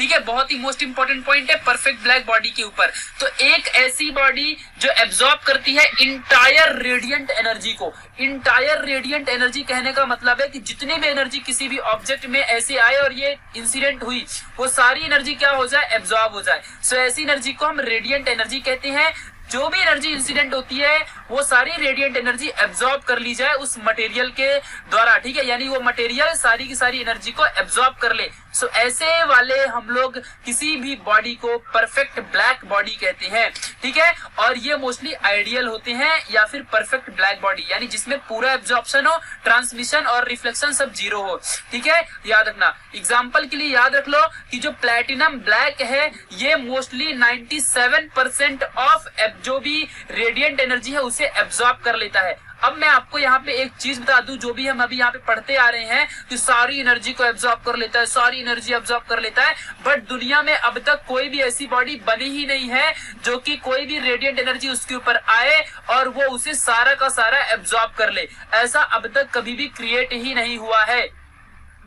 ठीक है, बहुत ही मोस्ट इंपॉर्टेंट पॉइंट है परफेक्ट ब्लैक बॉडी के ऊपर। तो एक ऐसी बॉडी जो एब्जॉर्ब करती है इंटायर रेडिएंट एनर्जी को। इंटायर रेडिएंट एनर्जी कहने का मतलब है कि जितनी भी एनर्जी किसी भी ऑब्जेक्ट में ऐसे आए और ये इंसिडेंट हुई, वो सारी एनर्जी क्या हो जाए, एब्जॉर्ब हो जाए। सो ऐसी एनर्जी को हम रेडिएंट एनर्जी कहते हैं। जो भी एनर्जी इंसिडेंट होती है वो सारी रेडिएंट एनर्जी एब्जॉर्ब कर ली जाए उस मटेरियल के द्वारा, ठीक है, यानी वो मटेरियल सारी की सारी एनर्जी को एब्जॉर्ब कर ले। सो ऐसे वाले हम लोग किसी भी बॉडी को परफेक्ट ब्लैक बॉडी कहते हैं, ठीक है। और ये मोस्टली आइडियल होते हैं या फिर परफेक्ट ब्लैक बॉडी, यानी जिसमें पूरा एब्जॉर्प्शन हो, ट्रांसमिशन और रिफ्लेक्शन सब जीरो हो, ठीक है, याद रखना। एग्जाम्पल के लिए याद रख लो कि जो प्लेटिनम ब्लैक है ये मोस्टली 97% ऑफ जो भी रेडिएंट एनर्जी है उसे एब्जॉर्ब कर लेता है। अब मैं आपको यहाँ पे एक चीज बता दूं, जो भी हम अभी यहाँ पे पढ़ते आ रहे हैं कि सारी एनर्जी को एब्जॉर्ब कर लेता है, सारी एनर्जी एब्जॉर्ब कर लेता है, बट दुनिया में अब तक कोई भी ऐसी बॉडी बनी ही नहीं है जो कि कोई भी रेडिएंट एनर्जी उसके ऊपर आए और वो उसे सारा का सारा एब्जॉर्ब कर ले। ऐसा अब तक कभी भी क्रिएट ही नहीं हुआ है,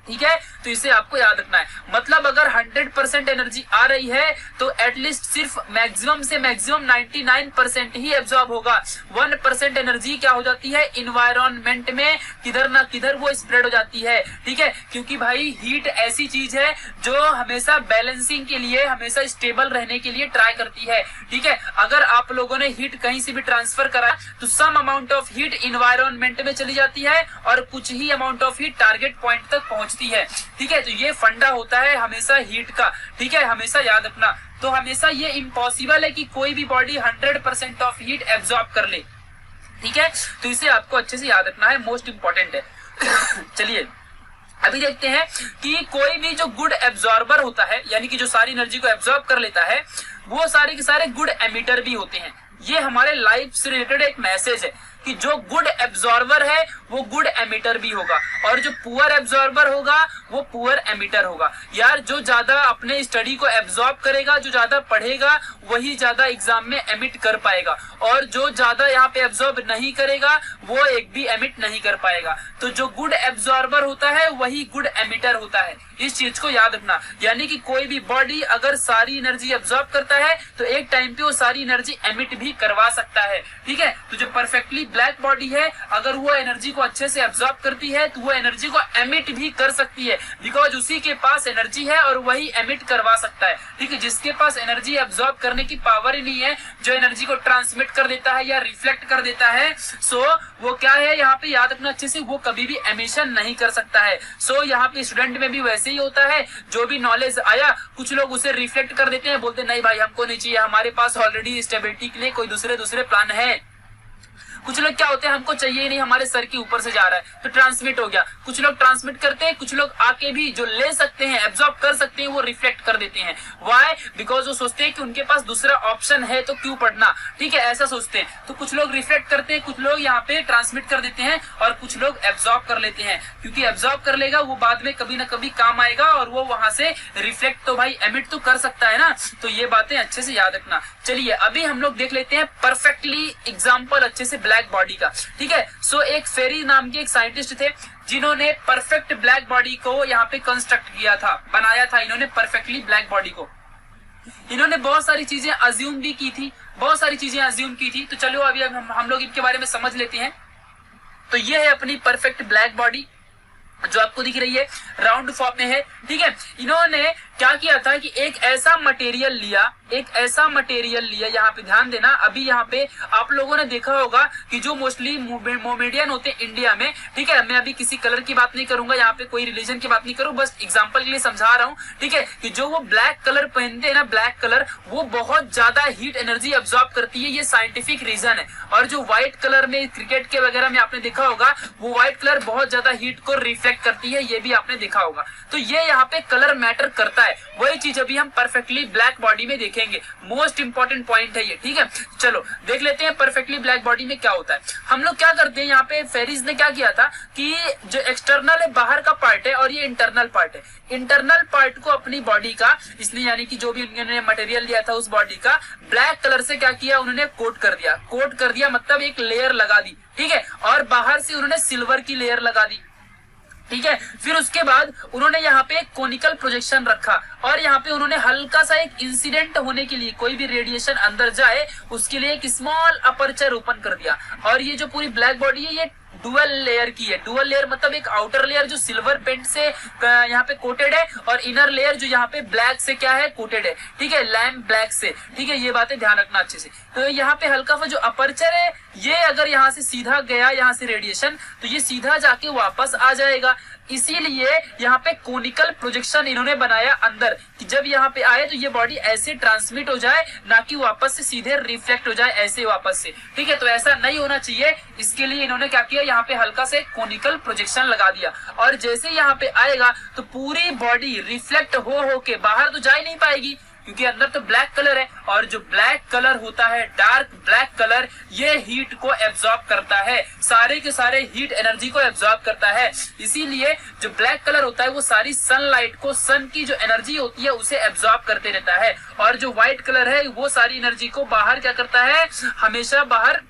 ठीक है। तो इसे आपको याद रखना है। मतलब अगर 100% एनर्जी आ रही है तो एटलीस्ट सिर्फ मैक्सिमम से मैक्सिमम 99% ही एब्जॉर्ब होगा। 1% एनर्जी क्या हो जाती है, इन्वायरमेंट में किधर ना किधर वो स्प्रेड हो जाती है, ठीक है। क्योंकि भाई हीट ऐसी चीज है जो हमेशा बैलेंसिंग के लिए, हमेशा स्टेबल रहने के लिए ट्राई करती है, ठीक है। अगर आप लोगों ने हीट कहीं से भी ट्रांसफर करा तो some amount of heat environment में चली जाती है और कुछ ही amount of heat target point तक पहुंचती है, ठीक है। तो ये फंडा होता है हमेशा हीट का, ठीक है, हमेशा याद रखना। तो हमेशा ये इम्पॉसिबल है कि कोई भी बॉडी 100% ऑफ हीट एब्जॉर्ब कर ले, ठीक है। तो इसे आपको अच्छे से याद रखना है, मोस्ट इंपॉर्टेंट है। चलिए अभी देखते हैं कि कोई भी जो गुड एब्जॉर्बर होता है, यानी कि जो सारी एनर्जी को एब्जॉर्ब कर लेता है, वो सारे के सारे गुड एमिटर भी होते हैं। ये हमारे लाइफ से रिलेटेड एक मैसेज है कि जो गुड एब्जॉर्बर है वो गुड एमिटर भी होगा और जो पुअर एब्जॉर्बर होगा वो पुअर एमिटर होगा। यार जो ज्यादा अपने स्टडी को एब्जॉर्ब करेगा, जो ज्यादा पढ़ेगा, वही ज्यादा एग्जाम में एमिट कर पाएगा, और जो ज्यादा यहाँ पे एब्जॉर्ब नहीं करेगा वो एक भी एमिट नहीं कर पाएगा। तो जो गुड एब्जॉर्बर होता है वही गुड एमिटर होता है, इस चीज को याद रखना। यानी कि कोई भी बॉडी अगर सारी एनर्जी एब्जॉर्ब करता है तो एक टाइम पे वो सारी एनर्जी एमिट भी करवा सकता है, ठीक है। तो जो परफेक्टली ब्लैक बॉडी है अगर वो एनर्जी को अच्छे से एब्जॉर्ब करती है तो वो एनर्जी को एमिट भी कर सकती है, बिकॉज उसी के पास एनर्जी है और वही एमिट करवा सकता है, ठीक है। जिसके पास एनर्जी एब्जॉर्ब करने की पावर ही नहीं है, जो एनर्जी को ट्रांसमिट कर देता है या रिफ्लेक्ट कर देता है, सो वो क्या है, यहाँ पे याद रखना अच्छे से, वो कभी भी एमिशन नहीं कर सकता है। सो यहाँ पे स्टूडेंट में भी वैसे ही होता है, जो भी नॉलेज आया कुछ लोग उसे रिफ्लेक्ट कर देते हैं, बोलते नहीं भाई हमको नहीं चाहिए, हमारे पास ऑलरेडी स्टेबिलिटी के लिए कोई दूसरे प्लान है। कुछ लोग क्या होते हैं, हमको चाहिए ही नहीं, हमारे सर के ऊपर से जा रहा है तो ट्रांसमिट हो गया। कुछ लोग ट्रांसमिट करते हैं, कुछ लोग आके भी जो ले सकते हैं, एब्जॉर्ब कर सकते हैं, वो रिफ्लेक्ट कर देते हैं। व्हाई? बिकॉज वो सोचते हैं कि उनके पास दूसरा ऑप्शन है तो क्यों पढ़ना, ठीक है, ऐसा सोचते हैं। तो कुछ लोग रिफ्लेक्ट करते हैं, कुछ लोग यहाँ पे ट्रांसमिट कर देते हैं और कुछ लोग एब्जॉर्ब कर लेते हैं, क्योंकि एब्जॉर्ब कर लेगा वो बाद में कभी ना कभी काम आएगा और वो वहां से रिफ्लेक्ट तो भाई एमिट तो कर सकता है ना। तो ये बातें अच्छे से याद रखना। चलिए अभी हम लोग देख लेते हैं परफेक्टली एग्जाम्पल अच्छे से ब्लैक बॉडी का, ठीक है। सो एक फेरी नाम के एक साइंटिस्ट थे जिन्होंने परफेक्ट ब्लैक बॉडी को यहाँ पे कंस्ट्रक्ट किया था, बनाया था इन्होंने परफेक्टली ब्लैक बॉडी को। इन्होंने बहुत सारी चीजें अज्यूम भी की थी, बहुत सारी चीजें अज्यूम की थी। तो चलो अभी हम लोग इनके बारे में समझ लेते हैं। तो ये है अपनी परफेक्ट ब्लैक बॉडी जो आपको दिख रही है, राउंड फॉर्म में है, ठीक है। इन्होंने क्या किया था कि एक ऐसा मटेरियल लिया, यहाँ पे ध्यान देना। अभी यहाँ पे आप लोगों ने देखा होगा कि जो मोस्टली मोमेडियन होते हैं इंडिया में, ठीक है, मैं अभी किसी कलर की बात नहीं करूंगा, यहाँ पे कोई रिलीजन की बात नहीं करूँ, बस एग्जांपल के लिए समझा रहा हूँ, ठीक है, कि जो वो ब्लैक कलर पहनते हैं ना, ब्लैक कलर, वो बहुत ज्यादा हीट एनर्जी एब्जॉर्ब करती है, ये साइंटिफिक रीजन है। और जो व्हाइट कलर में क्रिकेट के वगैरह में आपने देखा होगा, वो व्हाइट कलर बहुत ज्यादा हीट को रिफ्लेक्ट करती है, ये भी आपने देखा होगा। तो ये यहाँ पे कलर मैटर करता है, वही चीज अभी हम परफेक्टली ब्लैक बॉडी में देखेंगे। मोस्ट इंपॉर्टेंट पॉइंट है ये, ठीक है। चलो देख लेते हैं परफेक्टली ब्लैक बॉडी में क्या होता है। हम लोग क्या करते हैं, यहाँ पे फेरिस ने क्या किया था कि जो एक्सटर्नल है, बाहर का पार्ट है, और ये इंटरनल पार्ट है। इंटरनल पार्ट को अपनी बॉडी का, इसलिए यानी कि जो भी उन्होंने मटेरियल लिया था उस बॉडी का, ब्लैक कलर से क्या किया, उन्होंने कोट कर दिया। कोट कर दिया मतलब एक लेयर लगा दी, ठीक है, और बाहर से उन्होंने सिल्वर की लेयर लगा दी। ठीक है। फिर उसके बाद उन्होंने यहाँ पे एक कोनिकल प्रोजेक्शन रखा और यहाँ पे उन्होंने हल्का सा एक इंसिडेंट होने के लिए, कोई भी रेडिएशन अंदर जाए उसके लिए एक स्मॉल अपर्चर ओपन कर दिया। और ये जो पूरी ब्लैक बॉडी है ये डुअल लेयर की है। डुअल लेयर मतलब एक आउटर लेयर जो सिल्वर पेंट से यहाँ पे कोटेड है और इनर लेयर जो यहाँ पे ब्लैक से क्या है, कोटेड है। ठीक है, लैम्प ब्लैक से। ठीक है, ये बातें ध्यान रखना अच्छे से। तो यहाँ पे हल्का सा जो अपर्चर है ये अगर यहाँ से सीधा गया यहाँ से रेडिएशन, तो ये सीधा जाके वापस आ जाएगा। इसीलिए यहाँ पे कोनिकल प्रोजेक्शन इन्होंने बनाया अंदर, कि जब यहाँ पे आए तो ये बॉडी ऐसे ट्रांसमिट हो जाए, ना कि वापस से सीधे रिफ्लेक्ट हो जाए ऐसे वापस से। ठीक है, तो ऐसा नहीं होना चाहिए। इसके लिए इन्होंने क्या किया, यहाँ पे हल्का से कोनिकल प्रोजेक्शन लगा दिया और जैसे यहाँ पे आएगा तो पूरी बॉडी रिफ्लेक्ट हो के बाहर तो जा ही नहीं पाएगी, क्योंकि अंदर तो ब्लैक कलर है और जो ब्लैक कलर होता है, डार्क ब्लैक कलर, ये हीट को एब्जॉर्ब करता है, सारे के सारे हीट एनर्जी को एब्जॉर्ब करता है। इसीलिए जो ब्लैक कलर होता है वो सारी सनलाइट को, सन की जो एनर्जी होती है उसे एब्जॉर्ब करते रहता है, और जो व्हाइट कलर है वो सारी एनर्जी को बाहर क्या करता है, हमेशा बाहर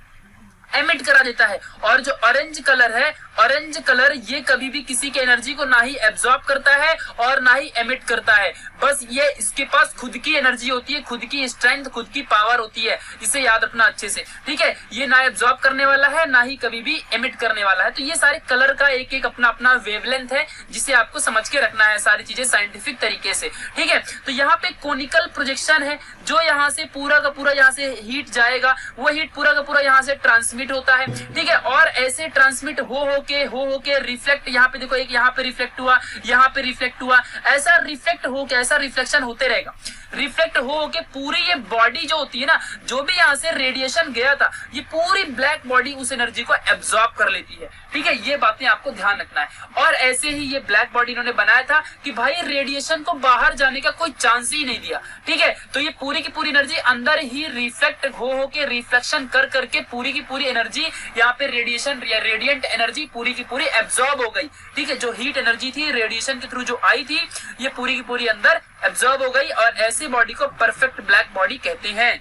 एमिट करा देता है। और जो ऑरेंज कलर है, ऑरेंज कलर ये कभी भी किसी के एनर्जी को ना ही एब्जॉर्ब करता है और ना ही एमिट करता है, बस ये इसके पास खुद की एनर्जी होती है, खुद की स्ट्रेंथ, खुद की पावर होती है। इसे याद रखना अच्छे से। ठीक है, ये ना एब्जॉर्ब करने वाला है ना ही कभी भी एमिट करने वाला है। तो ये सारे कलर का एक एक अपना अपना वेवलेंथ है, जिसे आपको समझ के रखना है सारी चीजें साइंटिफिक तरीके से। ठीक है, तो यहाँ पे कोनिकल प्रोजेक्शन है, जो यहाँ से पूरा का पूरा यहाँ से हीट जाएगा, वो हीट पूरा का पूरा यहाँ से ट्रांसमिट होता है। ठीक है, और ऐसे ट्रांसमिट हो के रिफ्लेक्ट, यहाँ पे देखो एक यहाँ पे रिफ्लेक्ट हुआ, यहाँ पे रिफ्लेक्ट हुआ, ऐसा रिफ्लेक्ट हो के, ऐसा रिफ्लेक्शन होते रहेगा। रिफ्लेक्ट हो के पूरी ये बॉडी जो होती है ना, जो भी यहाँ से रेडिएशन गया था, ये पूरी ब्लैक बॉडी उस एनर्जी को एब्जॉर्ब कर लेती है। ठीक है, ये बातें आपको ध्यान रखना है। और ऐसे ही ये ब्लैक बॉडी इन्होंने बनाया था कि भाई रेडिएशन को बाहर जाने का कोई चांस ही नहीं दिया। ठीक है, तो ये पूरी की पूरी एनर्जी अंदर ही रिफ्लेक्ट हो के, रिफ्लेक्शन कर करके पूरी की पूरी एनर्जी यहाँ पे रेडिएशन या रेडिएंट एनर्जी पूरी की पूरी एब्जॉर्ब हो गई। ठीक है, जो हीट एनर्जी थी रेडिएशन के थ्रू जो आई थी, ये पूरी की पूरी अंदर एब्जॉर्ब हो गई, और ऐसी बॉडी को परफेक्ट ब्लैक बॉडी कहते हैं।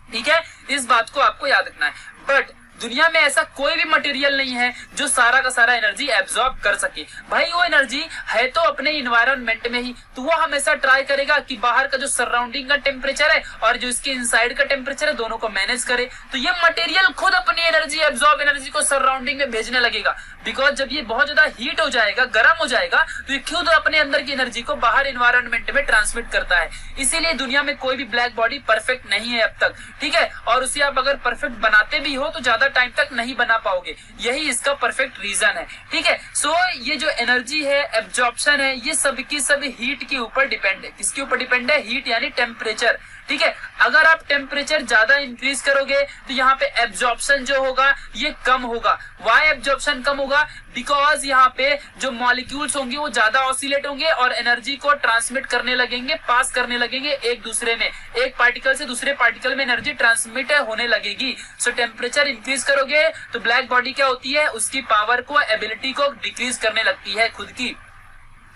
ठीक है, इस बात को आपको याद रखना है। बट दुनिया में ऐसा कोई भी मटेरियल नहीं है जो सारा का सारा एनर्जी एब्जॉर्ब कर सके। भाई वो एनर्जी है तो अपने इन्वायरमेंट में ही, तो वो हमेशा ट्राई करेगा कि बाहर का जो सराउंडिंग का टेम्परेचर है और जो इसके इनसाइड का टेम्परेचर है, दोनों को मैनेज करे। तो ये मटेरियल खुद अपनी एनर्जी, एब्जॉर्ब एनर्जी को सराउंडिंग में भेजने लगेगा, बिकॉज जब ये बहुत ज्यादा हीट हो जाएगा, गर्म हो जाएगा, तो ये खुद अपने अंदर की एनर्जी को बाहर इन्वायरमेंट में ट्रांसमिट करता है। इसीलिए दुनिया में कोई भी ब्लैक बॉडी परफेक्ट नहीं है अब तक। ठीक है, और उसे आप अगर परफेक्ट बनाते भी हो तो ज्यादा टाइम तक नहीं बना पाओगे, यही इसका परफेक्ट रीजन है। ठीक है, सो ये जो एनर्जी है, एब्जॉर्प्शन है, ये सब की सब हीट के ऊपर डिपेंड है। किसके ऊपर डिपेंड है? हीट यानी टेम्परेचर। ठीक है, अगर आप टेम्परेचर ज्यादा इंक्रीज करोगे तो यहाँ पे एब्जॉर्प्शन जो होगा ये कम होगा। वाई एब्जॉर्प्शन कम होगा? बिकॉज यहाँ पे जो मॉलिक्यूल्स होंगे वो ज्यादा ऑसिलेट होंगे और एनर्जी को ट्रांसमिट करने लगेंगे, पास करने लगेंगे एक दूसरे में, एक पार्टिकल से दूसरे पार्टिकल में एनर्जी ट्रांसमिट होने लगेगी। सो टेम्परेचर इंक्रीज करोगे तो ब्लैक बॉडी क्या होती है, उसकी पावर को, एबिलिटी को डिक्रीज करने लगती है खुद की।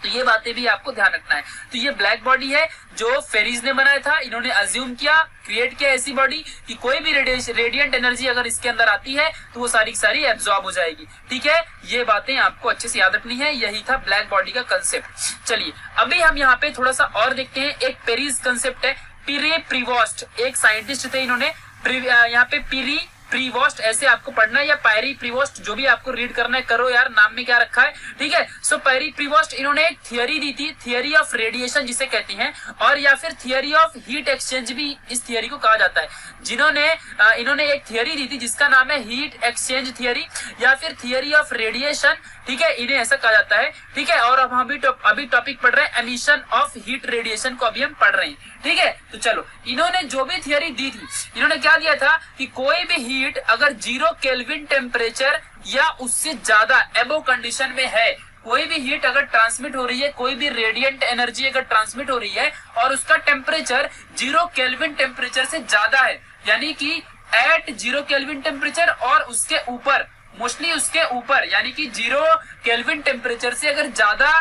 तो ये बातें भी आपको ध्यान रखना है। तो ये ब्लैक बॉडी है जो फेरीज ने बनाया था। इन्होंने अज्यूम किया, क्रिएट किया ऐसी बॉडी कि कोई भी रेडिएंट एनर्जी अगर इसके अंदर आती है तो वो सारी की सारी एब्जॉर्ब हो जाएगी। ठीक है, ये बातें आपको अच्छे से याद रखनी है। यही था ब्लैक बॉडी का कंसेप्ट। चलिए अभी हम यहाँ पे थोड़ा सा और देखते हैं। एक पेरीज कंसेप्ट है। पिरे प्रीवॉस्ट एक साइंटिस्ट थे, इन्होंने यहाँ पे पिरी प्रीवॉस्ट ऐसे आपको पढ़ना है, या पैरी प्रीवॉस्ट, जो भी आपको रीड करना है करो यार, नाम में क्या रखा है। ठीक है, सो पैरी प्रीवॉस्ट इन्होंने एक थियरी दी थी, थियरी ऑफ रेडिएशन जिसे कहते हैं, और या फिर थियरी ऑफ हीट एक्सचेंज भी इस थियरी को कहा जाता है। जिन्होंने इन्होंने एक थियरी दी थी जिसका नाम है हीट एक्सचेंज थियरी या फिर थियरी ऑफ रेडिएशन। ठीक है, इन्हें ऐसा कहा जाता है। ठीक है, और अब हम अभी टॉपिक पढ़ रहे हैं एमिशन ऑफ हीट रेडिएशन को अभी हम पढ़ रहे हैं। ठीक है, तो चलो, इन्होंने जो भी थियरी दी थी, इन्होंने क्या दिया था कि कोई भी हीट अगर 0 केल्विन टेम्परेचर या उससे ज्यादा एबो कंडीशन में है, कोई भी हीट अगर ट्रांसमिट हो रही है, कोई भी रेडिएंट एनर्जी अगर ट्रांसमिट हो रही है और उसका टेम्परेचर 0 केल्विन टेम्परेचर से ज्यादा है, यानी कि एट 0 केल्विन टेम्परेचर और उसके ऊपर, मोस्टली उसके ऊपर, यानी कि 0 केल्विन टेम्परेचर से अगर ज्यादा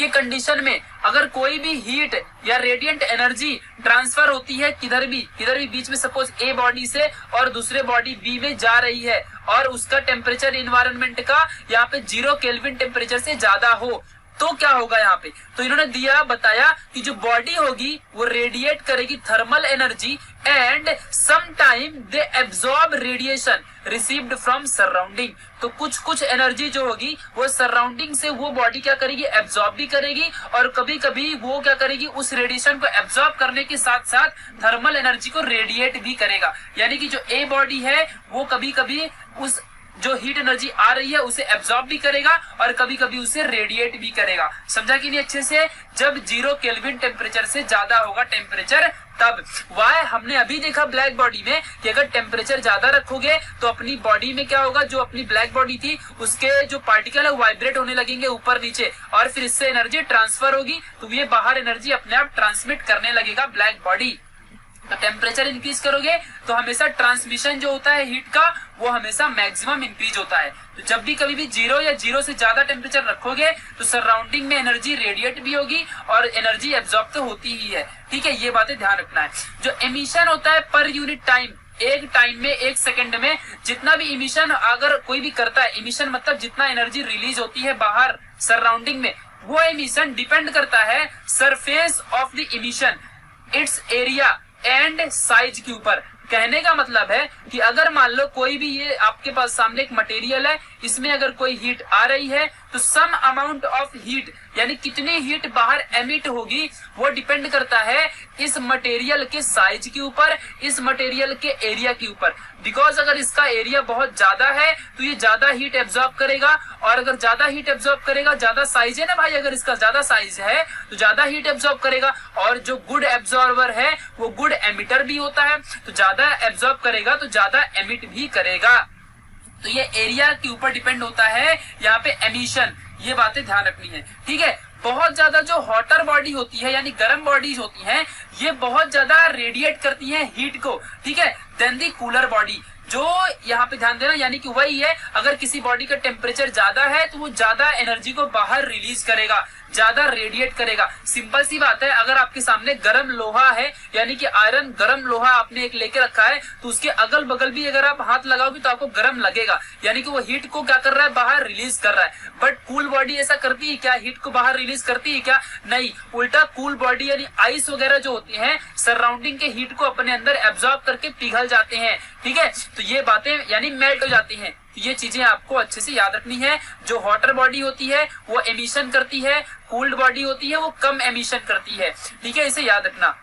के कंडीशन में अगर कोई भी हीट या रेडिएंट एनर्जी ट्रांसफर होती है किधर भी बीच में, सपोज ए बॉडी से और दूसरे बॉडी बी में जा रही है और उसका टेम्परेचर इन्वायरमेंट का यहाँ पे 0 केल्विन टेम्परेचर से ज्यादा हो, तो क्या होगा यहाँ पे। तो इन्होंने बताया कि जो बॉडी होगी वो रेडिएट करेगी thermal energy and some time they absorb radiation received from surrounding. तो कुछ एनर्जी जो होगी वो सराउंडिंग से वो बॉडी क्या करेगी, एब्सॉर्ब भी करेगी और कभी कभी वो क्या करेगी, उस रेडिएशन को एब्सॉर्ब करने के साथ साथ थर्मल एनर्जी को रेडिएट भी करेगा। यानी कि जो ए बॉडी है वो कभी कभी उस जो हीट एनर्जी आ रही है उसे एब्सॉर्ब भी करेगा और कभी कभी उसे रेडिएट भी करेगा। समझा कि नहीं अच्छे से। जब 0 केल्विन टेम्परेचर से ज्यादा होगा टेम्परेचर तब। वाई हमने अभी देखा ब्लैक बॉडी में कि अगर टेम्परेचर ज्यादा रखोगे तो अपनी बॉडी में क्या होगा, जो अपनी ब्लैक बॉडी थी उसके जो पार्टिकल है वाइब्रेट होने लगेंगे ऊपर नीचे और फिर इससे एनर्जी ट्रांसफर होगी तो ये बाहर एनर्जी अपने आप ट्रांसमिट करने लगेगा ब्लैक बॉडी। तो टेम्परेचर इंक्रीज करोगे तो हमेशा ट्रांसमिशन जो होता है हीट का वो हमेशा मैक्सिमम इंक्रीज होता है। तो जब भी कभी भी 0 या 0 से ज्यादा टेम्परेचर रखोगे तो सराउंडिंग में एनर्जी रेडिएट भी होगी और एनर्जी एब्जॉर्ब तो होती ही है। ठीक है, ये बातें ध्यान रखना है। जो एमिशन होता है पर यूनिट टाइम, एक टाइम में, एक सेकंड में जितना भी इमिशन अगर कोई भी करता है, इमिशन मतलब जितना एनर्जी रिलीज होती है बाहर सराउंडिंग में, वो एमिशन डिपेंड करता है surface of the emission, it's area and size के ऊपर। कहने का मतलब है कि अगर मान लो कोई भी ये आपके पास सामने एक मटेरियल है, इसमें अगर कोई हीट आ रही है तो सम अमाउंट ऑफ हीट यानी कितनी हीट बाहर एमिट होगी वो डिपेंड करता है इस मटेरियल के साइज के ऊपर, इस मटेरियल के एरिया के ऊपर। बिकॉज अगर इसका एरिया बहुत ज्यादा है तो ये ज्यादा हीट एब्जॉर्ब करेगा और अगर ज्यादा हीट एब्जॉर्ब करेगा, ज्यादा साइज है ना भाई, अगर इसका ज्यादा साइज है तो ज्यादा हीट एब्जॉर्ब करेगा और जो गुड एब्जॉर्बर है वो गुड एमिटर भी होता है, तो ज्यादा एब्जॉर्ब करेगा तो ज्यादा एमिट भी करेगा। तो ये एरिया के ऊपर डिपेंड होता है यहाँ पे एमिशन, ये बातें ध्यान रखनी है। ठीक है, बहुत ज्यादा जो हॉटर बॉडी होती है यानी गर्म बॉडीज होती हैं ये बहुत ज्यादा रेडिएट करती हैं हीट को। ठीक है, देन दी कूलर बॉडी, जो यहाँ पे ध्यान देना यानी कि वही है, अगर किसी बॉडी का टेम्परेचर ज्यादा है तो वो ज्यादा एनर्जी को बाहर रिलीज करेगा, ज्यादा रेडिएट करेगा। सिंपल सी बात है, अगर आपके सामने गर्म लोहा है यानी कि आयरन गर्म लोहा आपने एक लेके रखा है तो उसके अगल बगल भी अगर आप हाथ लगाओगे तो आपको गर्म लगेगा, यानी कि वो हीट को क्या कर रहा है, बाहर रिलीज कर रहा है। बट कूल बॉडी ऐसा करती है क्या, हीट को बाहर रिलीज करती है क्या? नहीं, उल्टा कूल बॉडी यानी आइस वगैरह जो होती है सराउंडिंग के हीट को अपने अंदर एब्जॉर्ब करके पिघल जाते हैं। ठीक है, तो ये बातें यानी मेल्ट हो जाती हैं। ये चीजें आपको अच्छे से याद रखनी है। जो हॉटर बॉडी होती है वो एमिशन करती है, कूल्ड बॉडी होती है वो कम एमिशन करती है। ठीक है, इसे याद रखना।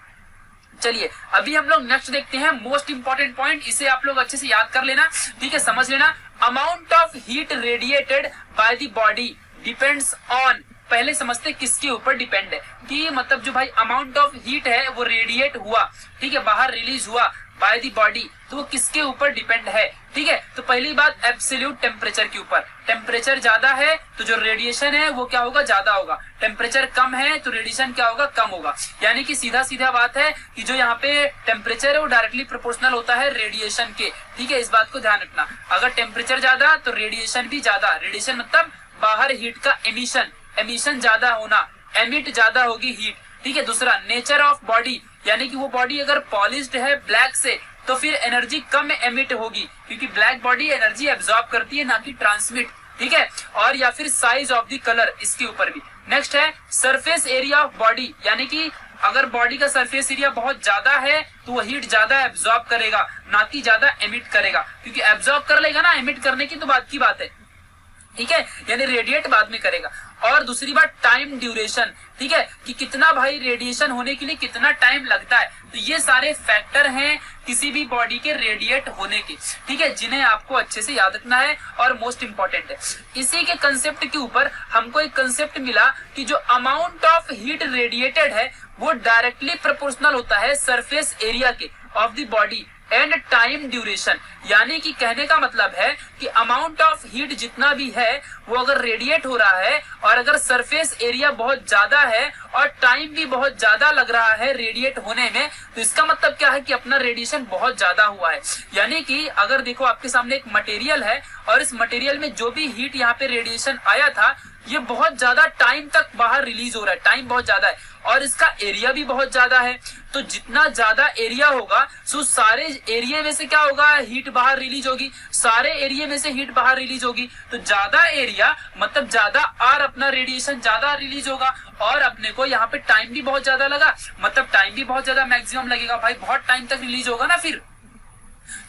चलिए अभी हम लोग नेक्स्ट देखते हैं, मोस्ट इंपॉर्टेंट पॉइंट, इसे आप लोग अच्छे से याद कर लेना। ठीक है, समझ लेना। Amount of heat radiated by the body depends on, पहले समझते किसके ऊपर डिपेंड है, कि मतलब जो भाई अमाउंट ऑफ हीट है वो रेडिएट हुआ, ठीक है, बाहर रिलीज हुआ बाय द बॉडी, तो वो किसके ऊपर डिपेंड है। ठीक है, तो पहली बात एब्सोल्यूट टेम्परेचर के ऊपर। टेम्परेचर ज्यादा है तो जो रेडिएशन है वो क्या होगा, ज्यादा होगा। टेम्परेचर कम है तो रेडिएशन क्या होगा, कम होगा। यानी कि सीधा सीधा बात है कि जो यहाँ पे टेम्परेचर है वो डायरेक्टली प्रोपोर्शनल होता है रेडिएशन के। ठीक है, इस बात को ध्यान रखना। अगर टेम्परेचर ज्यादा तो रेडिएशन भी ज्यादा। रेडिएशन मतलब बाहर हीट का एमिशन, एमिशन ज्यादा होना, एमिट ज्यादा होगी हीट। ठीक है, दूसरा नेचर ऑफ बॉडी, यानी कि वो बॉडी अगर पॉलिश्ड है ब्लैक से तो फिर एनर्जी कम एमिट होगी, क्योंकि ब्लैक बॉडी एनर्जी एब्सॉर्ब करती है ना कि ट्रांसमिट। ठीक है, और या फिर साइज ऑफ द कलर, इसके ऊपर भी। नेक्स्ट है सरफेस एरिया ऑफ बॉडी, यानी कि अगर बॉडी का सरफेस एरिया बहुत ज्यादा है तो वो हीट ज्यादा एब्सॉर्ब करेगा ना कि ज्यादा एमिट करेगा, क्योंकि एब्सॉर्ब कर लेगा ना, एमिट करने की तो बात की बात है। ठीक है, यानी रेडिएट बाद में करेगा। और दूसरी बात टाइम ड्यूरेशन, ठीक है, कि कितना भाई रेडिएशन होने के लिए कितना टाइम लगता है। तो ये सारे फैक्टर हैं किसी भी बॉडी के रेडिएट होने के। ठीक है, जिन्हें आपको अच्छे से याद रखना है और मोस्ट इंपॉर्टेंट है। इसी के कंसेप्ट के ऊपर हमको एक कंसेप्ट मिला कि जो अमाउंट ऑफ हीट रेडिएटेड है वो डायरेक्टली प्रोपोर्शनल होता है सरफेस एरिया के of the body and time duration, यानी कि कहने का मतलब है कि अमाउंट ऑफ हीट जितना भी है वो अगर रेडिएट हो रहा है और अगर सरफेस एरिया बहुत ज्यादा है और टाइम भी बहुत ज्यादा लग रहा है रेडिएट होने में, तो इसका मतलब क्या है कि अपना रेडिएशन बहुत ज्यादा हुआ है। यानी कि अगर देखो आपके सामने एक मटेरियल है और इस मटेरियल में जो भी हीट यहाँ पे रेडिएशन आया था ये बहुत ज्यादा टाइम तक बाहर रिलीज हो रहा है, टाइम बहुत ज्यादा है और इसका एरिया भी बहुत ज्यादा है। तो जितना ज्यादा एरिया होगा सो सारे एरिया में से क्या होगा, हीट बाहर रिलीज होगी, सारे एरिया में से हीट बाहर रिलीज होगी। तो ज्यादा एरिया मतलब ज्यादा आर अपना रेडिएशन ज्यादा रिलीज होगा और अपने को यहाँ पे टाइम भी बहुत ज्यादा लगा, मतलब टाइम भी बहुत ज्यादा मैक्सिमम लगेगा भाई, बहुत टाइम तक रिलीज होगा ना। फिर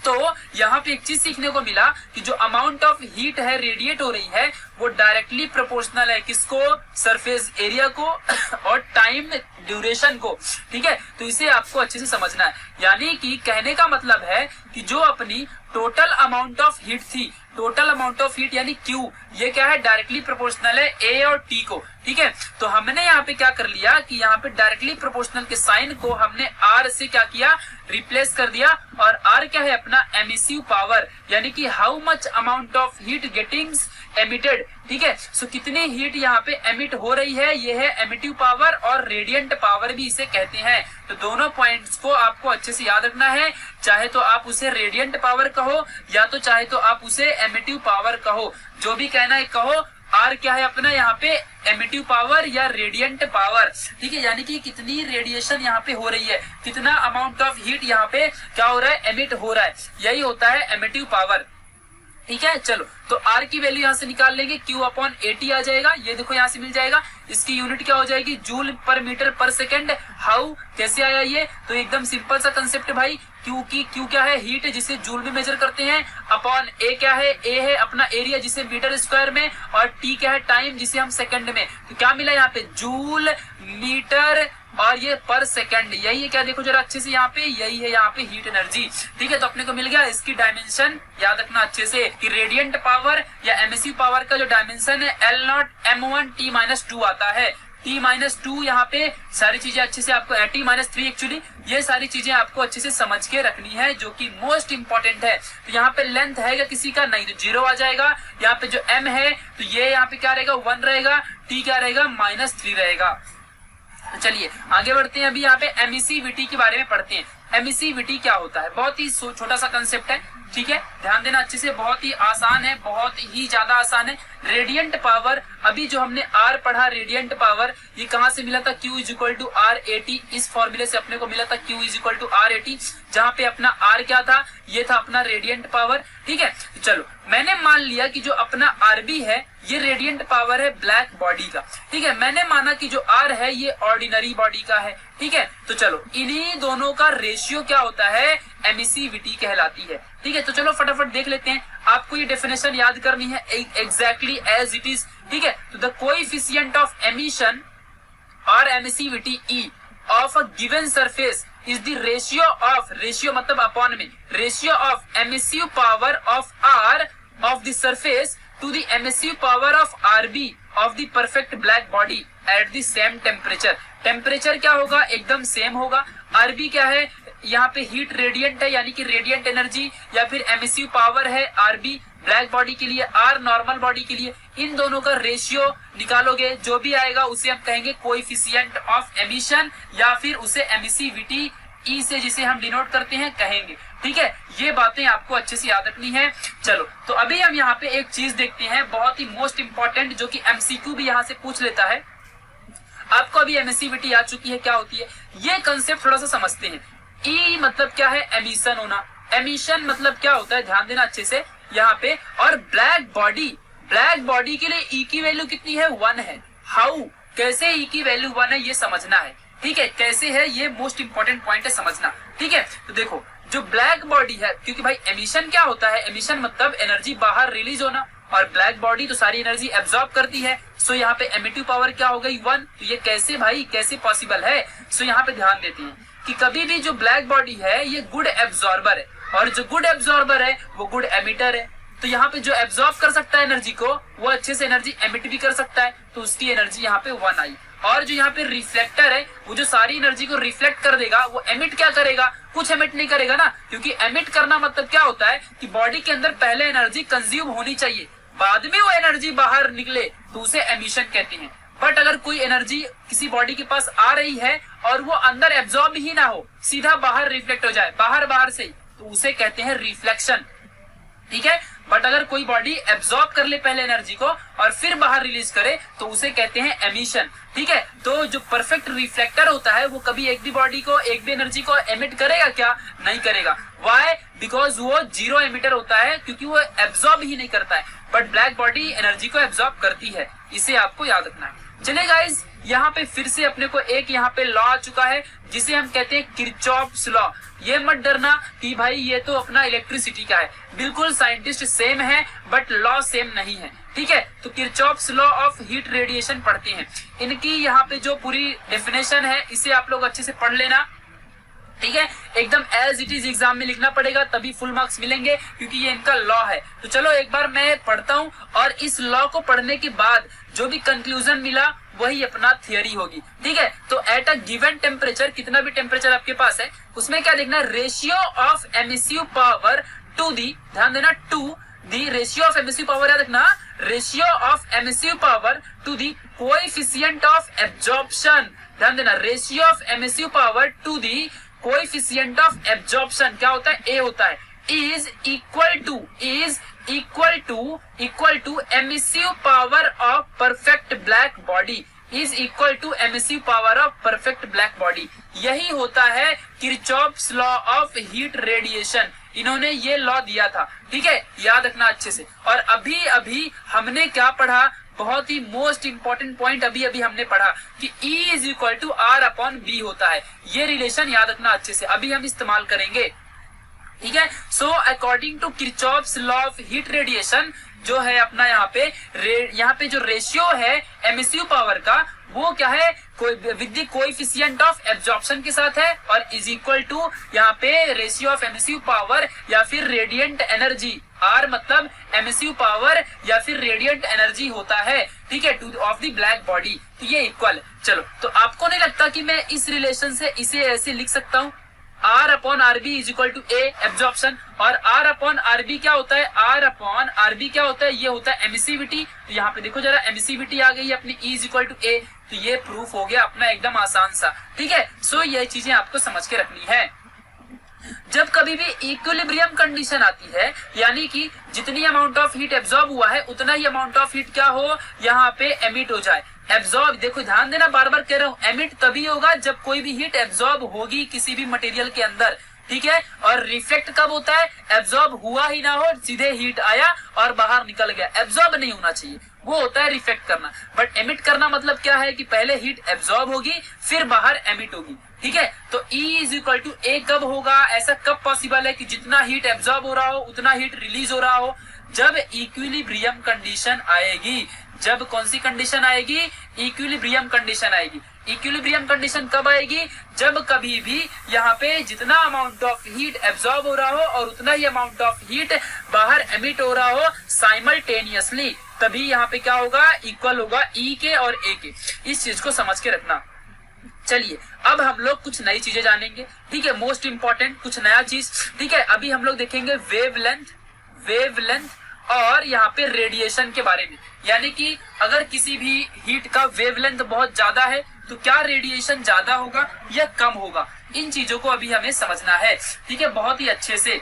तो यहाँ पे एक चीज सीखने को मिला कि जो अमाउंट ऑफ हीट है रेडिएट हो रही है वो डायरेक्टली प्रोपोर्शनल है किसको, सरफेस एरिया को और टाइम ड्यूरेशन को। ठीक है, तो इसे आपको अच्छे से समझना है। यानी कि कहने का मतलब है कि जो अपनी टोटल अमाउंट ऑफ हीट थी, टोटल अमाउंट ऑफ हीट यानी Q, ये क्या है, डायरेक्टली प्रोपोर्शनल है A और T को। ठीक है, तो हमने यहाँ पे क्या कर लिया कि यहाँ पे डायरेक्टली प्रोपोर्शनल के साइन को हमने R से क्या किया, रिप्लेस कर दिया। और R क्या है अपना एमिसिव पावर, यानी कि how much amount of heat getting emitted. ठीक है, सो कितनी हीट यहाँ पे एमिट हो रही है, ये है एमिटिव पावर और रेडिएंट पावर भी इसे कहते हैं। तो दोनों पॉइंट्स को आपको अच्छे से याद रखना है, चाहे तो आप उसे रेडिएंट पावर कहो या तो चाहे तो आप उसे एमिटिव पावर कहो, जो भी कहना है कहो। आर क्या है अपना यहाँ पे एमिटिव पावर या रेडिएंट पावर। ठीक है, यानी कि कितनी रेडिएशन यहाँ पे हो रही है, कितना अमाउंट ऑफ हीट यहाँ पे क्या हो रहा है, एमिट हो रहा है, यही होता है एमिटिव पावर। ठीक है, चलो तो R की वैल्यू यहाँ से निकाल लेंगे, Q अपॉन AT आ जाएगा, ये देखो यहाँ से मिल जाएगा। इसकी यूनिट क्या हो जाएगी, जूल पर मीटर पर सेकेंड। हाउ, कैसे आया ये, तो एकदम सिंपल सा कंसेप्ट भाई। Q क्या है, हीट जिसे जूल में मेजर करते हैं, अपॉन A क्या है, A है अपना एरिया जिसे मीटर स्क्वायर में, और T क्या है टाइम जिसे हम सेकंड में। तो क्या मिला यहाँ पे, जूल मीटर और ये पर सेकंड, यही है क्या, देखो जरा अच्छे से यहाँ पे, यही है यहाँ पे हीट एनर्जी। ठीक है, तो अपने को मिल गया। इसकी डायमेंशन याद रखना अच्छे से कि रेडिएंट पावर या एमिसिव पावर का जो डायमेंशन है L0m1T-2 आता है। T-2 यहाँ पे सारी चीजें अच्छे से आपको, T-3 एक्चुअली, ये सारी चीजें आपको अच्छे से समझ के रखनी है जो कि मोस्ट इंपॉर्टेंट है। तो यहाँ पे लेंथ है किसी का, नहीं तो 0 आ जाएगा। यहाँ पे जो M है तो ये यहाँ पे क्या रहेगा, 1 रहेगा। T क्या रहेगा, -3 रहेगा। चलिए आगे बढ़ते हैं, अभी यहाँ पे एमिसिविटी के बारे में पढ़ते हैं। एमिसिविटी क्या होता है, बहुत ही छोटा सा कंसेप्ट है। ठीक है, ध्यान देना अच्छे से, बहुत ही आसान है, बहुत ही ज्यादा आसान है। रेडिएंट पावर, अभी जो हमने R पढ़ा रेडिएंट पावर, ये कहां से मिला था, Q = R80, इस फॉर्मूले से अपने को मिला था Q = R80, जहां पे अपना R क्या था, ये था अपना रेडिएंट पावर। ठीक है, तो चलो मैंने मान लिया कि जो अपना RB है ये रेडिएंट पावर है ब्लैक बॉडी का। ठीक है, मैंने माना कि जो R है ये ऑर्डिनरी बॉडी का है। ठीक है, तो चलो इन्हीं दोनों का रेशियो क्या होता है, एमिसिविटी कहलाती है। ठीक है, तो चलो फटाफट देख लेते हैं। आपको ये डेफिनेशन याद करनी है एग्जैक्टली एज इट इज। ठीक है, तो द कोएफिशिएंट ऑफ एमिशन और emissivity E of a given surface is the ratio of, ratio मतलब अपॉन में, ratio of emissive power of R of the surface to the emissive power of RB of the perfect black body at the same temperature. Temperature क्या होगा, एकदम same होगा। RB क्या है, यहाँ पे हीट रेडिएंट है यानी कि रेडिएंट एनर्जी, या फिर एमिसिव पावर है RB ब्लैक बॉडी के लिए, R नॉर्मल बॉडी के लिए। इन दोनों का रेशियो निकालोगे, जो भी आएगा उसे हम कहेंगे कोएफिशिएंट ऑफ एमिशन, या फिर उसे एमिसिविटी E से जिसे हम डिनोट करते हैं कहेंगे। ठीक है, ये बातें आपको अच्छे से याद रखनी है। चलो तो अभी हम यहाँ पे एक चीज देखते हैं, बहुत ही मोस्ट इंपॉर्टेंट, जो कि MCQ भी यहाँ से पूछ लेता है। आपको अभी एमिसिविटी आ चुकी है, क्या होती है ये कंसेप्ट थोड़ा सा समझते हैं। E मतलब क्या है, एमिशन होना। एमिशन मतलब क्या होता है, ध्यान देना अच्छे से यहाँ पे। और ब्लैक बॉडी, ब्लैक बॉडी के लिए E की वैल्यू कितनी है, 1 है। हाउ, कैसे E की वैल्यू 1 है ये समझना है। ठीक है, कैसे है ये मोस्ट इंपॉर्टेंट पॉइंट है समझना। ठीक है, तो देखो जो ब्लैक बॉडी है, क्योंकि भाई एमिशन क्या होता है, एमिशन मतलब एनर्जी बाहर रिलीज होना, और ब्लैक बॉडी तो सारी एनर्जी एब्जॉर्ब करती है। सो यहाँ पे एमिटिव पावर क्या हो गई, 1। तो ये कैसे भाई, कैसे पॉसिबल है। सो यहाँ पे ध्यान देते हैं कि कभी भी जो ब्लैक बॉडी है ये गुड एब्जॉर्बर है, और जो गुड एब्जॉर्बर है वो गुड एमिटर है। तो यहाँ पे जो एब्जॉर्ब कर सकता है एनर्जी को, वो अच्छे से एनर्जी एमिट भी कर सकता है, तो उसकी एनर्जी यहाँ पे 1 आई। और जो यहाँ पे रिफ्लेक्टर है वो जो सारी एनर्जी को रिफ्लेक्ट कर देगा, वो एमिट क्या करेगा, कुछ एमिट नहीं करेगा ना, क्योंकि एमिट करना मतलब क्या होता है कि बॉडी के अंदर पहले एनर्जी कंज्यूम होनी चाहिए, बाद में वो एनर्जी बाहर निकले तो उसे एमिशन कहते हैं। बट अगर कोई एनर्जी किसी बॉडी के पास आ रही है और वो अंदर एब्जॉर्ब ही ना हो, सीधा बाहर रिफ्लेक्ट हो जाए, बाहर से ही, तो उसे कहते हैं रिफ्लेक्शन। ठीक है, बट अगर कोई बॉडी एब्जॉर्ब कर ले पहले एनर्जी को और फिर बाहर रिलीज करे तो उसे कहते हैं एमिशन। ठीक है, तो जो परफेक्ट रिफ्लेक्टर होता है वो कभी एक भी बॉडी को, एक भी एनर्जी को एमिट करेगा क्या, नहीं करेगा। व्हाई? बिकॉज वो जीरो एमिटर होता है, क्योंकि वो एब्जॉर्ब ही नहीं करता है। बट ब्लैक बॉडी एनर्जी को एब्जॉर्ब करती है, इसे आपको याद रखना है। चलिए गाइज, यहाँ पे फिर से अपने को एक यहाँ पे लॉ आ चुका है जिसे हम कहते हैं किरचॉफ्स लॉ। ये मत डरना कि भाई ये तो अपना इलेक्ट्रिसिटी का है, बिल्कुल साइंटिस्ट सेम है बट लॉ सेम नहीं है। ठीक है, तो Kirchhoff's law of heat radiation पढ़ते हैं। इनकी यहाँ पे जो पूरी डेफिनेशन है इसे आप लोग अच्छे से पढ़ लेना। ठीक है, एकदम एज इट इज एग्जाम में लिखना पड़ेगा, तभी फुल मार्क्स मिलेंगे, क्योंकि ये इनका लॉ है। तो चलो एक बार मैं पढ़ता हूँ और इस लॉ को पढ़ने के बाद जो भी कंक्लूजन मिला वही अपना थियरी होगी। ठीक है, तो एट अ गिवन टेम्परेचर, कितना भी टेम्परेचर आपके पास है, उसमें क्या देखना, ratio of emissive power to the, ध्यान देना, to the ratio of emissive power, याद रखना, ratio of emissive power to the coefficient of absorption, ध्यान देना, ratio of emissive power to the coefficient of absorption क्या होता है, ए होता है, is equal to emissive power of perfect black body, is equal to emissive power of perfect black body. यही होता है Kirchhoff's law of heat radiation. इन्होंने ये लॉ दिया था। ठीक है, याद रखना अच्छे से। और अभी अभी हमने क्या पढ़ा, बहुत ही मोस्ट इंपॉर्टेंट पॉइंट अभी अभी हमने पढ़ा कि E is equal to R upon B होता है। ये रिलेशन याद रखना अच्छे से, अभी हम इस्तेमाल करेंगे। ठीक है, so according to Kirchhoff's law of heat radiation जो है अपना यहाँ पे जो रेशियो है एमिसिव पावर का, वो क्या है, with the coefficient of absorption के साथ है, और इज इक्वल टू यहाँ पे रेशियो ऑफ एमिसिव पावर या फिर रेडिएंट एनर्जी, आर मतलब एमिसिव पावर या फिर रेडिएंट एनर्जी होता है। ठीक है, two of the black body, तो ये इक्वल। चलो, तो आपको नहीं लगता कि मैं इस रिलेशन से इसे ऐसे लिख सकता हूँ, R upon R B is equal to A absorption, और R अपॉन आर बी क्या होता है, R अपॉन आर बी क्या होता है, ये होता है एमिसिविटी। तो यहाँ पे देखो जरा, एमिसिविटी आ गई है अपनी, E इज इक्वल टू ए, तो ये प्रूफ हो गया अपना एकदम आसान सा। ठीक है, सो ये चीजें आपको समझ के रखनी है। जब कभी भी इक्विलिब्रियम कंडीशन आती है, यानी कि जितनी अमाउंट ऑफ हीट एब्जॉर्ब हुआ है उतना ही अमाउंट ऑफ हीट क्या हो, यहाँ पे एमिट हो जाए। एब्जॉर्ब, देखो ध्यान देना, बार बार कह रहा हूँ, एमिट तभी होगा जब कोई भी हीट एब्जॉर्ब होगी किसी भी मटेरियल के अंदर। ठीक है, और रिफ्लेक्ट कब होता है, एब्जॉर्ब हुआ ही ना हो, सीधे हीट आया और बाहर निकल गया, एब्जॉर्ब नहीं होना चाहिए, वो होता है रिफ्लेक्ट करना। बट एमिट करना मतलब क्या है कि पहले हीट एब्जॉर्ब होगी फिर बाहर एमिट होगी। ठीक है, तो E इज इक्वल टू ए कब होगा, ऐसा कब पॉसिबल है कि जितना हीट एब्जॉर्ब हो रहा हो उतना हीट रिलीज हो रहा हो, जब इक्विलिब्रियम कंडीशन आएगी। जब कौन सी कंडीशन आएगी, इक्विलिब्रियम कंडीशन आएगी। इक्विलिब्रियम कंडीशन कब आएगी, जब कभी भी यहाँ पे जितना अमाउंट ऑफ हीट एब्जॉर्ब हो रहा हो और उतना ही अमाउंट ऑफ हीट बाहर एमिट हो रहा हो साइमल्टेनियसली, तभी यहाँ पे क्या होगा, इक्वल होगा E के और A के। इस चीज को समझ के रखना। चलिए, अब हम लोग कुछ नई चीजें जानेंगे। ठीक है, मोस्ट इंपॉर्टेंट कुछ नया चीज। ठीक है, अभी हम लोग देखेंगे वेवलेंथ और यहाँ पे रेडिएशन के बारे में, यानी कि अगर किसी भी हीट का वेवलेंथ बहुत ज्यादा है तो क्या रेडिएशन ज्यादा होगा या कम होगा, इन चीजों को अभी हमें समझना है। ठीक है, बहुत ही अच्छे से।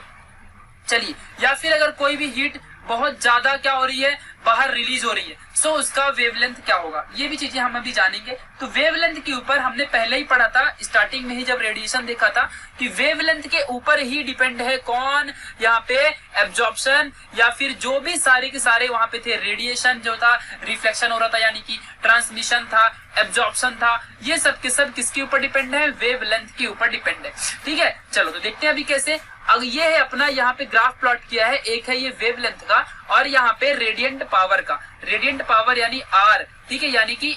चलिए, या फिर अगर कोई भी हीट बहुत ज्यादा क्या हो रही है, बाहर रिलीज हो रही है, सो उसका वेवलेंथ क्या होगा, ये भी चीजें हम अभी जानेंगे। तो वेवलेंथ के ऊपर हमने पहले ही पढ़ा था, स्टार्टिंग में ही जब रेडिएशन देखा था कि वेवलेंथ के ऊपर ही डिपेंड है कौन, यहाँ पे एब्जॉर्प्शन या फिर जो भी सारे के सारे वहां पे थे, रेडिएशन जो था, रिफ्लेक्शन हो रहा था यानी कि ट्रांसमिशन था, एब्जॉर्प्शन था, ये सब के सब किसके ऊपर डिपेंड है, वेवलेंथ के ऊपर डिपेंड है। ठीक है, चलो तो देखते हैं अभी कैसे। अब ये है अपना, यहाँ पे ग्राफ प्लॉट किया है, एक है ये वेवलेंथ का और यहाँ पे रेडिएंट पावर का। रेडिएंट पावर यानी R, ठीक है, यानी कि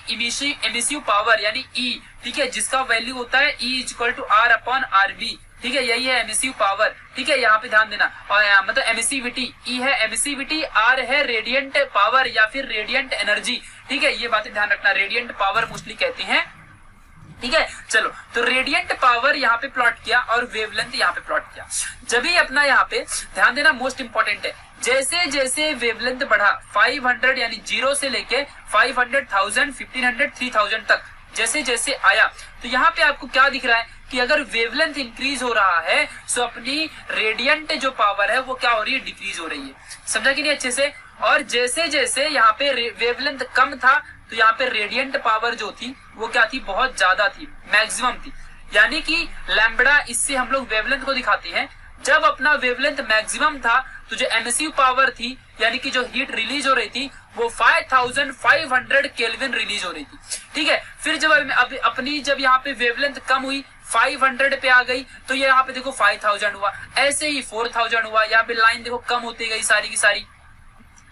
एमिसिव पावर यानी E, ठीक है, जिसका वैल्यू होता है E is equal to R upon R B. ठीक है, यही है एमिसिव पावर। ठीक है, यहाँ पे ध्यान देना। और मतलब एमिसिविटी, ई है एमिसिविटी, आर है रेडियंट पावर या फिर रेडियंट एनर्जी। ठीक है, ये बातें ध्यान रखना, रेडियंट पावर मोस्टली कहते हैं। ठीक है, चलो तो रेडियंट पावर यहाँ पे प्लॉट किया और वेवलेंथ यहाँ पे प्लॉट किया। जब ही अपना यहाँ पे ध्यान देना, मोस्ट इंपॉर्टेंट है, जैसे जैसे वेवलेंथ बढ़ा 500 यानी 0 से लेके 500,000, 1500, 3000 तक जैसे जैसे आया, तो यहाँ पे आपको क्या दिख रहा है कि अगर वेवलेंथ इंक्रीज हो रहा है तो अपनी रेडियंट जो पावर है वो क्या हो रही है, डिक्रीज हो रही है। समझा कि नहीं अच्छे से। और जैसे जैसे यहाँ पे वेवलेंथ कम था तो यहाँ पे रेडियंट पावर जो थी वो क्या थी, बहुत ज्यादा थी, मैक्सिमम थी। यानी कि लैम्बडा, इससे हम लोग वेवलेंथ को दिखाते हैं। जब अपना वेवलेंथ मैक्सिमम था तो जो एमिसिव पावर थी यानी कि जो हीट रिलीज हो रही थी वो 5500 केल्विन रिलीज हो रही थी। ठीक है, फिर जब अपनी जब यहाँ पे वेवलेंथ कम हुई 500 पे आ गई तो ये यहाँ पे देखो 5000 हुआ, ऐसे ही 4000 हुआ। यहाँ पे लाइन देखो कम होती गई सारी की सारी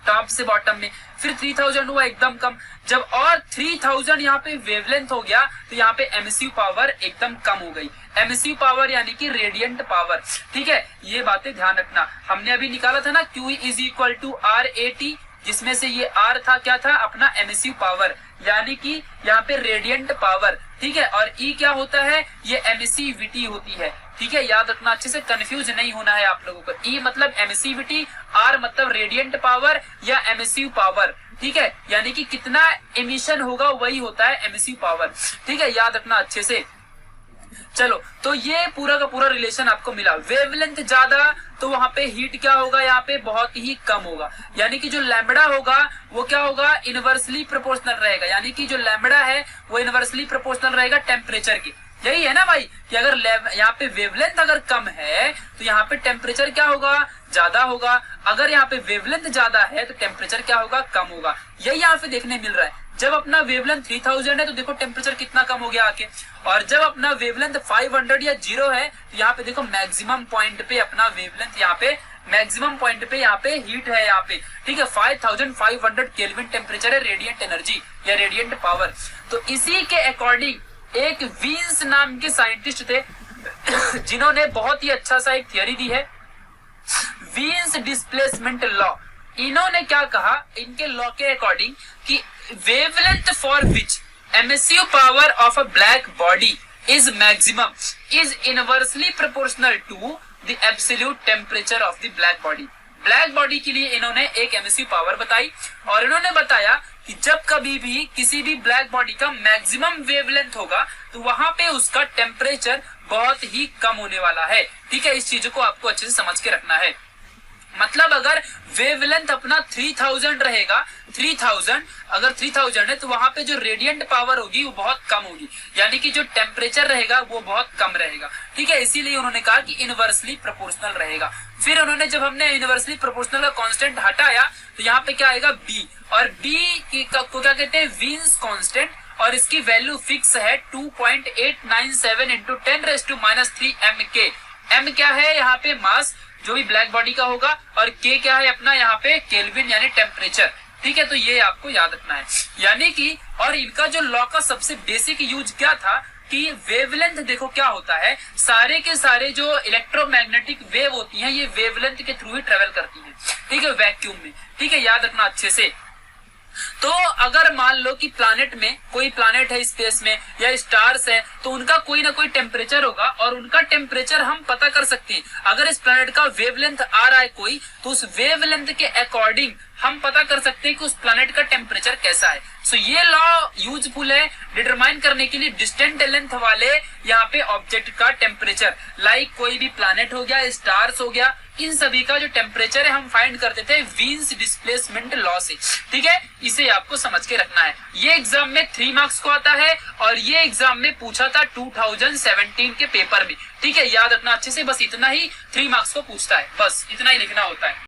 टॉप से बॉटम में, फिर 3000 हुआ एकदम कम। जब और 3000 यहाँ पे वेवलेंथ हो गया तो यहाँ पे एमिसिव पावर एकदम कम हो गई। एमिसिव पावर यानी कि रेडियंट पावर। ठीक है, ये बातें ध्यान रखना। हमने अभी निकाला था ना Q is equal to RAT, जिसमें से ये R था, क्या था, अपना एमिसिव पावर यानी कि यहाँ पे रेडियंट पावर। ठीक है, और E क्या होता है, ये एमिसिविटी होती है। ठीक है, याद रखना, अच्छे से कंफ्यूज नहीं होना है आप लोगों को। E मतलब एमिसिविटी, R मतलब रेडियंट पावर या एमिसिव पावर। ठीक है, यानी कि कितना एमिशन होगा वही होता है एमिसिव पावर। ठीक है, याद रखना अच्छे से। चलो, तो ये पूरा का पूरा रिलेशन आपको मिला। वेवलेंथ ज्यादा तो वहां पे हीट क्या होगा, यहाँ पे बहुत ही कम होगा। यानी कि जो लैम्बडा होगा वो क्या होगा, इनवर्सली प्रोपोर्शनल रहेगा। यानी कि जो लैम्बडा है वो इनवर्सली प्रोपोर्शनल रहेगा टेम्परेचर के। यही है ना भाई कि अगर यहाँ पे वेवलेंथ अगर कम है तो यहाँ पे टेम्परेचर क्या होगा, ज्यादा होगा। अगर यहाँ पे वेवलेंथ ज्यादा है तो टेम्परेचर क्या होगा, कम होगा। यही यहाँ पे देखने मिल रहा है। जब अपना वेवलेंथ 3000 है तो देखो टेम्परेचर कितना कम हो गया आके, और जब अपना वेवलेंथ 500 या 0 है तो यहाँ पे देखो मैक्सिमम पॉइंट पे अपना वेवलेंथ, यहाँ पे मैक्सिमम पॉइंट पे यहाँ पे हीट है यहाँ पे। ठीक है, 5500 केल्विन टेम्परेचर है रेडियंट एनर्जी या रेडियंट पावर। तो इसी के अकॉर्डिंग एक वीन्स नाम के साइंटिस्ट थे जिन्होंने बहुत ही अच्छा सा एक थियरी दी है, वीन्स डिस्प्लेसमेंट लॉ। इन्होंने क्या कहा, इनके लॉ के अकॉर्डिंग कि wavelength for which emissive power of a black body is maximum is inversely proportional to the absolute temperature of the black body. Black body के लिए इन्होंने एक एमिसिव पावर बताई और इन्होंने बताया कि जब कभी भी किसी भी ब्लैक बॉडी का मैक्सिमम वेवलेंथ होगा तो वहां पे उसका टेम्परेचर बहुत ही कम होने वाला है। ठीक है, इस चीज को आपको अच्छे से समझ के रखना है। मतलब अगर वेवलेंथ अपना 3000 रहेगा, 3000 अगर 3000 है तो वहां पे जो रेडियंट पावर होगी वो बहुत कम होगी, यानी कि जो टेम्परेचर रहेगा वो बहुत कम रहेगा। ठीक है, इसीलिए उन्होंने कहा कि इनवर्सली प्रोपोर्शनल रहेगा। फिर उन्होंने जब हमने इनवर्सली प्रोपोर्शनल का कांस्टेंट हटाया तो यहाँ पे क्या आएगा, B, और B को क्या कहते हैं, वीन्स कांस्टेंट, और इसकी वैल्यू फिक्स है 2.897 इंटू 10⁻³ mK। M क्या है यहाँ पे, मास जो भी ब्लैक बॉडी का होगा, और K क्या है अपना यहाँ पे, केल्विन यानी टेम्परेचर। ठीक है, तो ये आपको याद रखना है। यानी कि और इनका जो लॉ का सबसे बेसिक यूज क्या था कि वेवलेंथ देखो क्या होता है, सारे के सारे जो इलेक्ट्रोमैग्नेटिक वेव होती हैं ये वेवलेंथ के थ्रू ही ट्रेवल करती हैं। ठीक है, वैक्यूम में। ठीक है, याद रखना अच्छे से। तो अगर मान लो कि प्लैनेट में कोई प्लैनेट है स्पेस में या स्टार्स है तो उनका कोई ना कोई टेम्परेचर होगा और उनका टेम्परेचर हम पता कर सकते हैं। अगर इस प्लैनेट का वेवलेंथ आ रहा है कोई तो उस वेवलेंथ के अकॉर्डिंग हम पता कर सकते हैं कि उस प्लैनेट का टेम्परेचर कैसा है। सो ये लॉ यूजफुल है डिटरमाइन करने के लिए डिस्टेंट लेंथ वाले यहाँ पे ऑब्जेक्ट का टेम्परेचर, लाइक कोई भी प्लैनेट हो गया, स्टार्स हो गया, इन सभी का जो टेम्परेचर है हम फाइंड करते थे वीन्स डिस्प्लेसमेंट लॉ से। ठीक है, इसे आपको समझ के रखना है। ये एग्जाम में 3 मार्क्स को आता है और ये एग्जाम में पूछा था 2017 के पेपर में। ठीक है, याद रखना अच्छे से, बस इतना ही 3 मार्क्स को पूछता है, बस इतना ही लिखना होता है।